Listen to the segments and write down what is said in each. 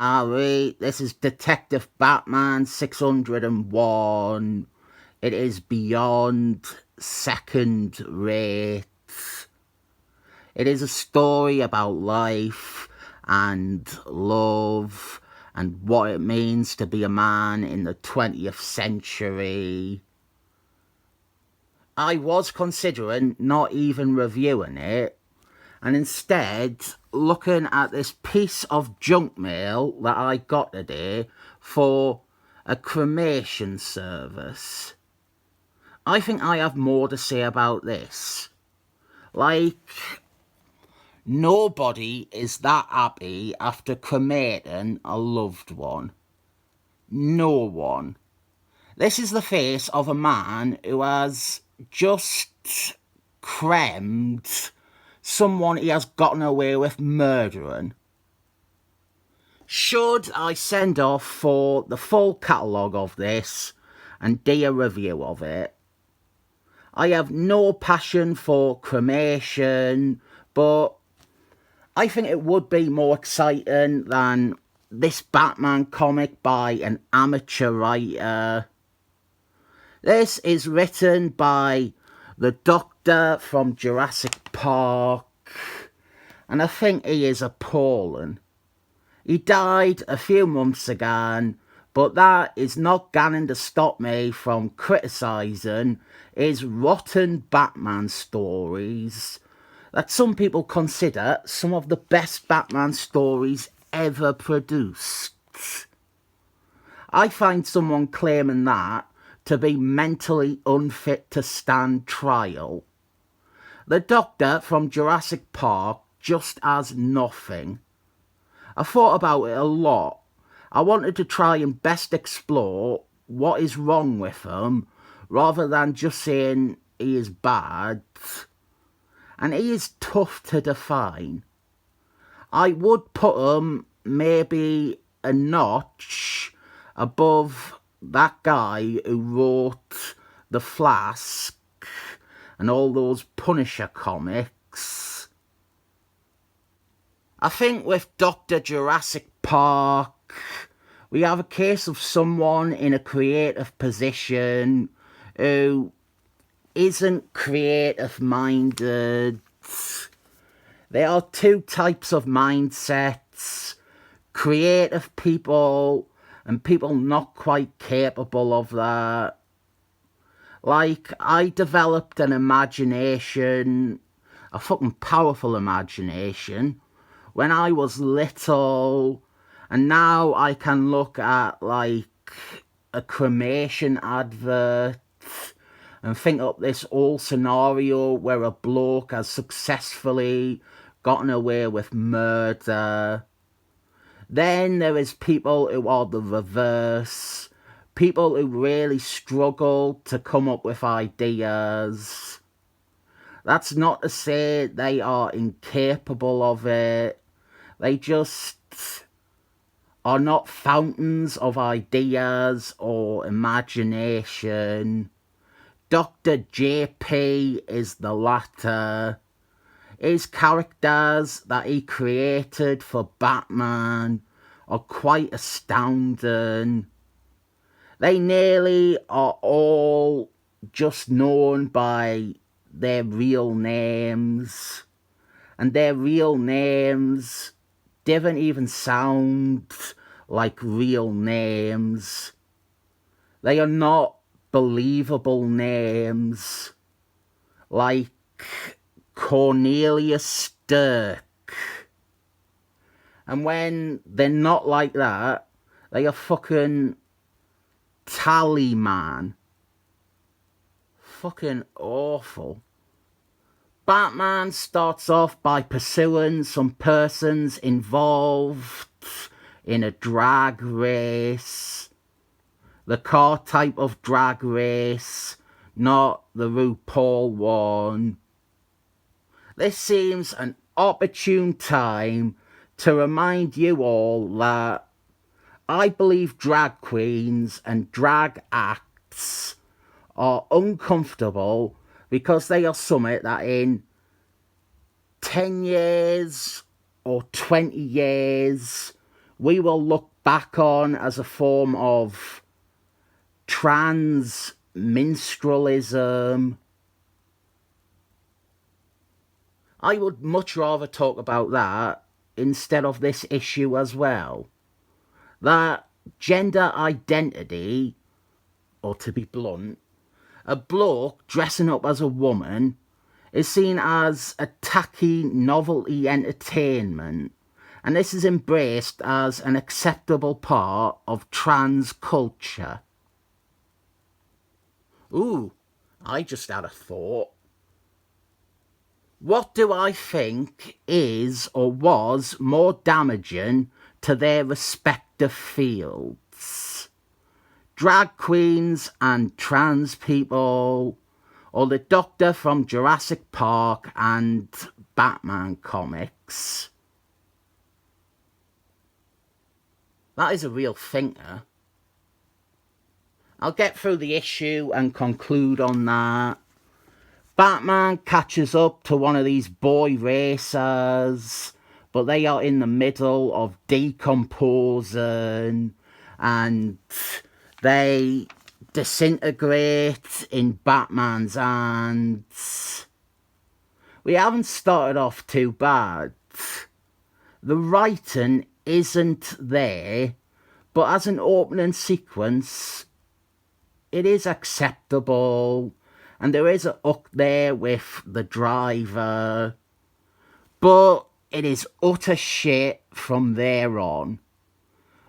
Harry, this is Detective Batman 601. It is beyond second rate. It is a story about life and love and what it means to be a man in the 20th century. I was considering not even reviewing it and instead looking at this piece of junk mail that I got today for a cremation service. I think I have more to say about this. Like, nobody is that happy after cremating a loved one. No one. This is the face of a man who has just cremed someone he has gotten away with murdering. Should I send off for the full catalogue of this and do a review of it? I have no passion for cremation, but I think it would be more exciting than this Batman comic by an amateur writer. This is written by the Doctor from Jurassic Park, and I think he is appalling. He died a few months ago, but that is not going to stop me from criticising his rotten Batman stories that some people consider some of the best Batman stories ever produced. I find someone claiming that to be mentally unfit to stand trial. The Doctor from Jurassic Park just has nothing. I thought about it a lot. I wanted to try and best explore what is wrong with him, rather than just saying he is bad. And he is tough to define. I would put him maybe a notch above that guy who wrote The Flask and all those Punisher comics. I think with Dr. Jurassic Park, we have a case of someone in a creative position who isn't creative minded. There are two types of mindsets: creative people and people not quite capable of that. Like, I developed an imagination, a fucking powerful imagination, when I was little, and now I can look at, like, a cremation advert and think up this whole scenario where a bloke has successfully gotten away with murder. Then there is people who are the reverse, people who really struggle to come up with ideas. That's not to say they are incapable of it. They just are not fountains of ideas or imagination. Dr. JP is the latter. His characters that he created for Batman are quite astounding. They nearly are all just known by their real names, and their real names didn't even sound like real names. They are not believable names, like Cornelius Stirk. And when they're not like that, they are fucking Tallyman. Fucking awful. Batman starts off by pursuing some persons involved in a drag race. The car type of drag race, not the RuPaul one. This seems an opportune time to remind you all that I believe drag queens and drag acts are uncomfortable because they are something that in 10 years or 20 years we will look back on as a form of trans minstrelsism. I would much rather talk about that instead of this issue as well. That gender identity, or to be blunt, a bloke dressing up as a woman is seen as a tacky novelty entertainment, and this is embraced as an acceptable part of trans culture. Ooh, I just had a thought. What do I think is or was more damaging to their respective fields? Drag queens and trans people, or the Doctor from Jurassic Park and Batman comics? That is a real thinker. I'll get through the issue and conclude on that. Batman catches up to one of these boy racers, but they are in the middle of decomposing and they disintegrate in Batman's hands. We haven't started off too bad. The writing isn't there, but as an opening sequence, it is acceptable. And there is a hook there with the driver, but it is utter shit from there on.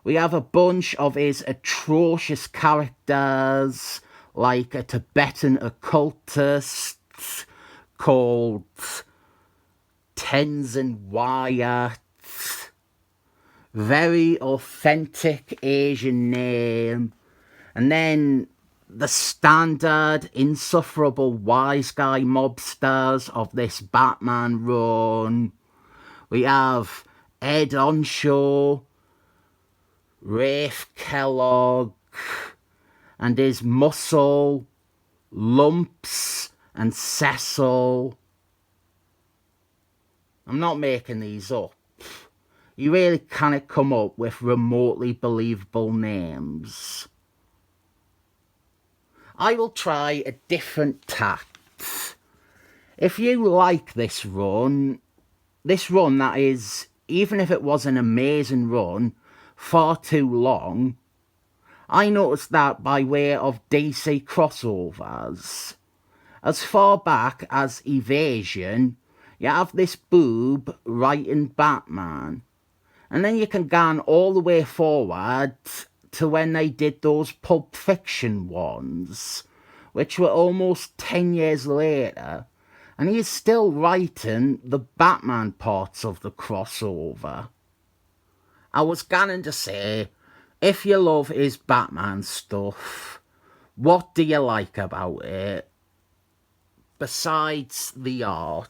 We have a bunch of his atrocious characters, like a Tibetan occultist called Tenzin Wyatt. Very authentic Asian name. And then the standard insufferable wise guy mobsters of this Batman run. We have Ed Onshaw, Rafe Kellogg, and his muscle, Lumps, and Cecil. I'm not making these up. You really cannot come up with remotely believable names. I will try a different tact. If you like this run that is, even if it was an amazing run, far too long, I noticed that by way of DC crossovers. As far back as Evasion, you have this boob writing Batman. And then you can go all the way forward to when they did those Pulp Fiction ones, which were almost 10 years later, and he's still writing the Batman parts of the crossover. I was going to say, if you love his Batman stuff, what do you like about it? Besides the art,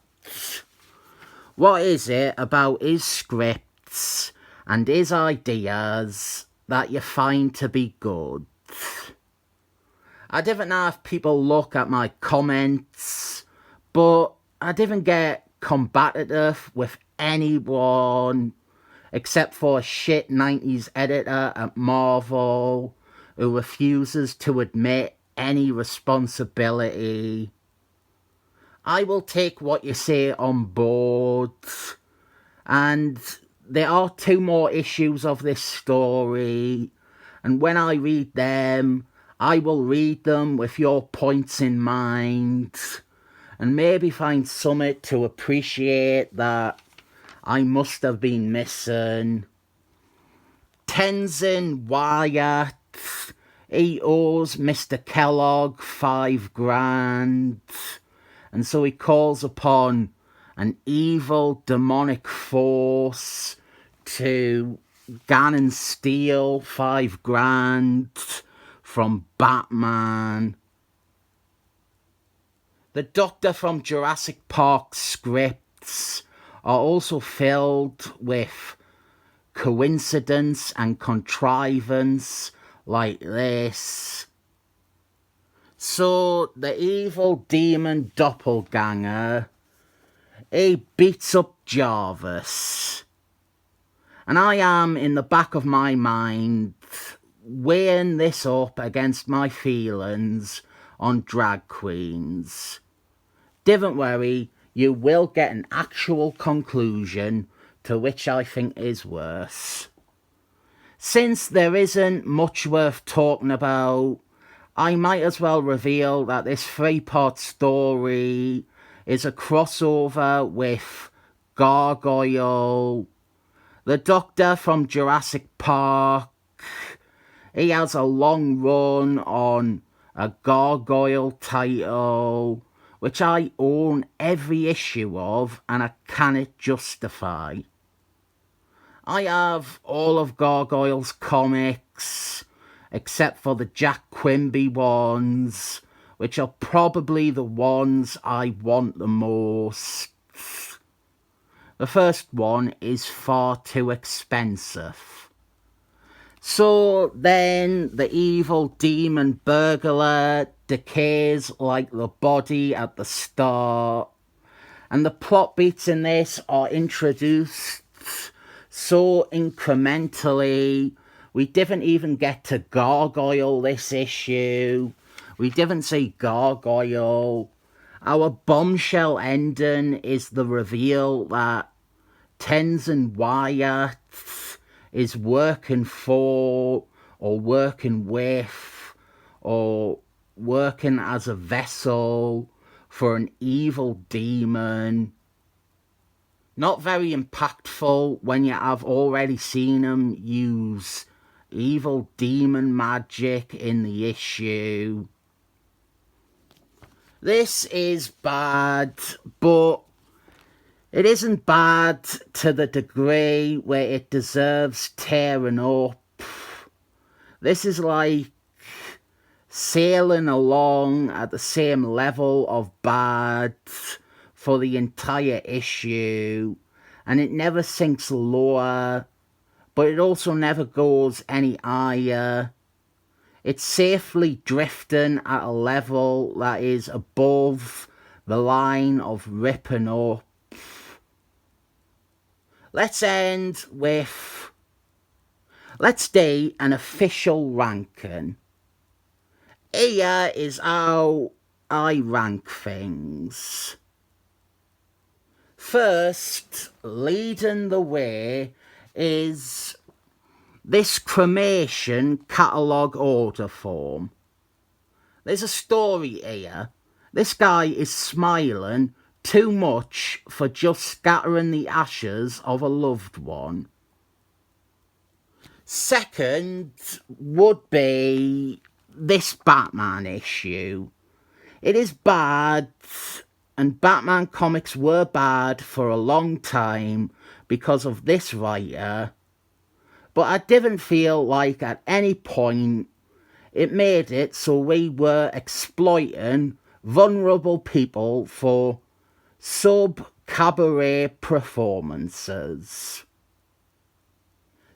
what is it about his scripts and his ideas that you find to be good? I didn't know if people look at my comments, but I didn't get combative with anyone except for a shit 90s editor at Marvel who refuses to admit any responsibility. I will take what you say on board, and there are 2 more issues of this story, and when I read them, I will read them with your points in mind, and maybe find something to appreciate that I must have been missing. Tenzin Wyatt, he owes Mr. Kellogg $5,000, and so he calls upon an evil demonic force to go and steal $5,000 from Batman. The Doctor from Jurassic Park scripts are also filled with coincidence and contrivance like this. So the evil demon doppelganger, he beats up Jarvis. And I am, in the back of my mind, weighing this up against my feelings on drag queens. Don't worry, you will get an actual conclusion to which I think is worse. Since there isn't much worth talking about, I might as well reveal that this 3-part story is a crossover with Gargoyle, the Doctor from Jurassic Park. He has a long run on a Gargoyle title, which I own every issue of and I cannot justify. I have all of Gargoyle's comics, except for the Jack Quimby ones, which are probably the ones I want the most. The first one is far too expensive. So then the evil demon burglar decays like the body at the start, and the plot beats in this are introduced so incrementally. We didn't even get to Gargoyle this issue. We didn't see Gargoyle. Our bombshell ending is the reveal that Tenzin Wyatt is working for, or working with, or working as a vessel for an evil demon. Not very impactful when you have already seen him use evil demon magic in the issue. This is bad, but it isn't bad to the degree where it deserves tearing up. This is like sailing along at the same level of bad for the entire issue, and it never sinks lower, but it also never goes any higher. It's safely drifting at a level that is above the line of ripping up. Let's do an official ranking. Here is how I rank things. First, leading the way is this cremation catalogue order form. There's a story here. This guy is smiling too much for just scattering the ashes of a loved one. Second would be this Batman issue. It is bad, and Batman comics were bad for a long time because of this writer, but I didn't feel like at any point it made it so we were exploiting vulnerable people for sub-cabaret performances.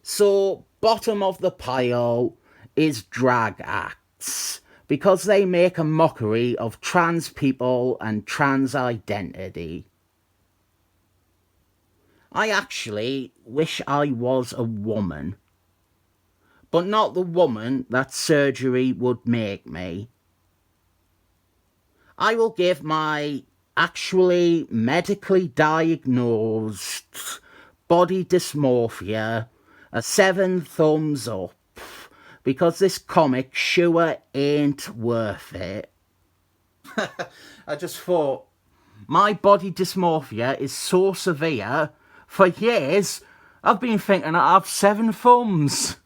So, bottom of the pile is drag acts, because they make a mockery of trans people and trans identity. I actually wish I was a woman, but not the woman that surgery would make me. I will give my actually medically diagnosed body dysmorphia a 7 thumbs up, because this comic sure ain't worth it. I just thought, my body dysmorphia is so severe, for years I've been thinking I have 7 thumbs.